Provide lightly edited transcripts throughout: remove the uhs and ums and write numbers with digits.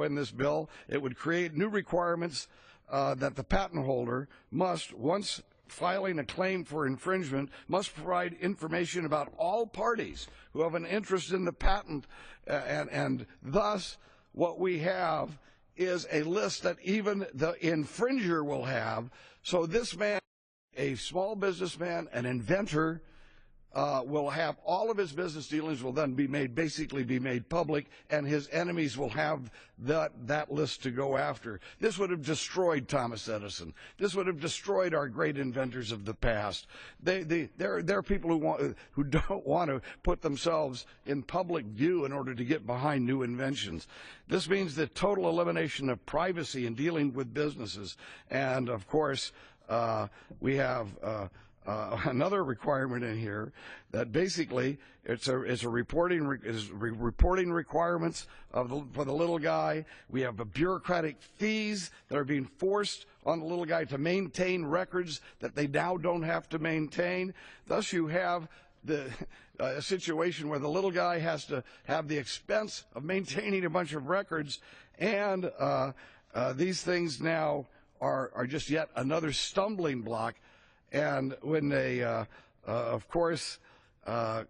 in this bill. It would create new requirements that the patent holder must, once filing a claim for infringement, must provide information about all parties who have an interest in the patent, and thus what we have is a list that even the infringer will have. So this man, a small businessman, an inventor, will have all of his business dealings will then basically be made public, and his enemies will have that list to go after. This would have destroyed Thomas Edison. This would have destroyed our great inventors of the past. There are people who don't want to put themselves in public view in order to get behind new inventions. This means the total elimination of privacy in dealing with businesses, and of course we have another requirement in here that basically it's a reporting requirements for the little guy. We have the bureaucratic fees that are being forced on the little guy to maintain records that they now don't have to maintain. Thus, you have a situation where the little guy has to have the expense of maintaining a bunch of records, and these things now are just yet another stumbling block. And when they, of course,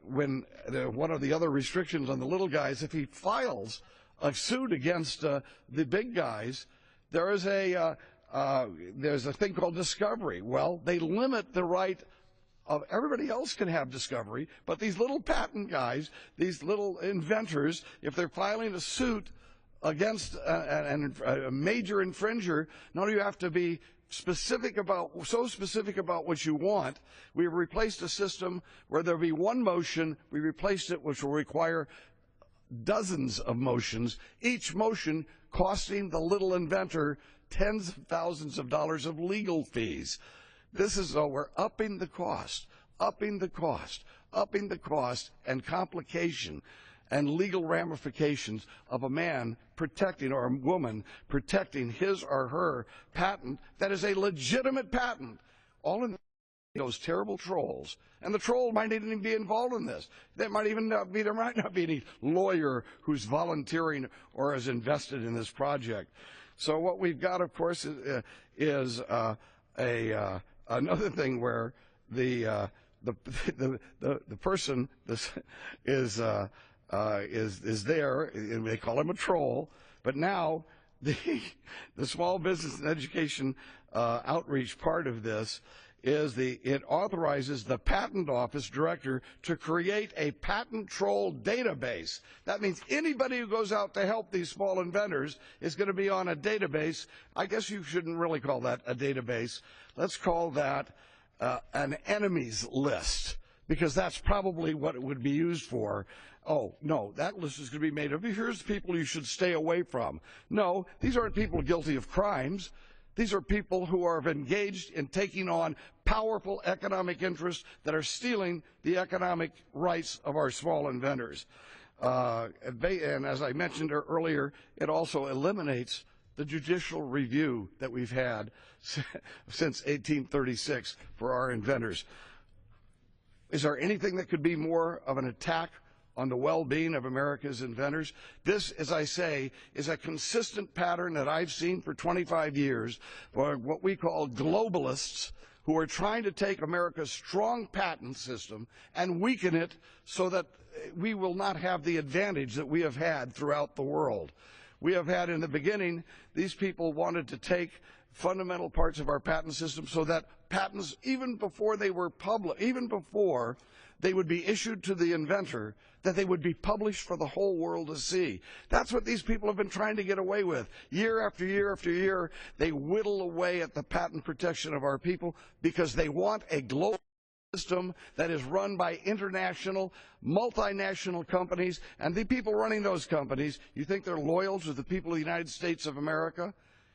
when one of the other restrictions on the little guys, if he files a suit against the big guys, there's a thing called discovery. Well, they limit the right of everybody else can have discovery, but these little patent guys, these little inventors, if they're filing a suit against a major infringer, not only do you have to be so specific about what you want. We've replaced a system where there'll be one motion. We replaced it, which will require dozens of motions, each motion costing the little inventor tens of thousands of dollars of legal fees. This is, we're upping the cost and complication and legal ramifications of a man protecting, or a woman protecting, his or her patent that is a legitimate patent, all in those terrible trolls. And the troll might even be involved in this. There might not be any lawyer who's volunteering or is invested in this project. So what we've got, of course, is another thing where the person is there, and they call him a troll, but now the small business and education outreach part of this is it authorizes the patent office director to create a patent troll database. That means anybody who goes out to help these small inventors is going to be on a database. I guess you shouldn't really call that a database. Let's call that an enemies list, because that's probably what it would be used for. Oh, no, that list is going to be made up. Here's the people you should stay away from. No, these aren't people guilty of crimes. These are people who are engaged in taking on powerful economic interests that are stealing the economic rights of our small inventors. And as I mentioned earlier, it also eliminates the judicial review that we've had since 1836 for our inventors. Is there anything that could be more of an attack on the well-being of America's inventors? This, as I say, is a consistent pattern that I've seen for 25 years for what we call globalists who are trying to take America's strong patent system and weaken it so that we will not have the advantage that we have had throughout the world. We have had, in the beginning, these people wanted to take fundamental parts of our patent system so that patents, even before they were public, even before they would be issued to the inventor, that they would be published for the whole world to see. That's what these people have been trying to get away with. Year after year after year, they whittle away at the patent protection of our people because they want a global system that is run by international, multinational companies. And the people running those companies, you think they're loyal to the people of the United States of America?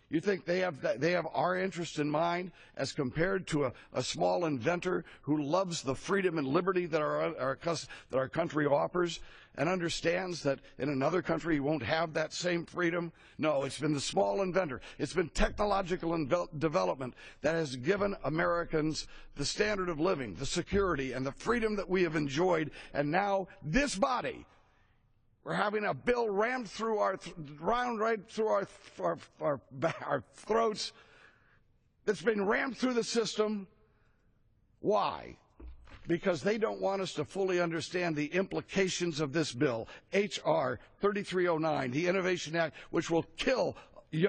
You think they have our interest in mind as compared to a small inventor who loves the freedom and liberty that our country offers and understands that in another country he won't have that same freedom? No, it's been the small inventor. It's been technological development that has given Americans the standard of living, the security, and the freedom that we have enjoyed. And now this body We're having a bill rammed through right through our throats. It's been rammed through the system. Why? Because they don't want us to fully understand the implications of this bill, H.R. 3309, the Innovation Act, which will kill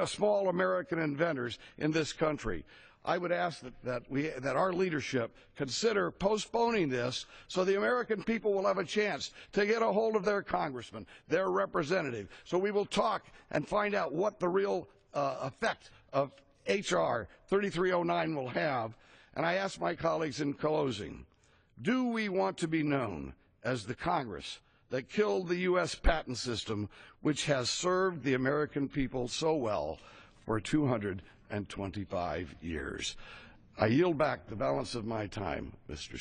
small American inventors in this country. I would ask that our leadership consider postponing this so the American people will have a chance to get a hold of their congressman, their representative. So we will talk and find out what the real effect of H.R. 3309 will have. And I ask my colleagues in closing, do we want to be known as the Congress that killed the U.S. patent system, which has served the American people so well for 225 years? I yield back the balance of my time, Mr.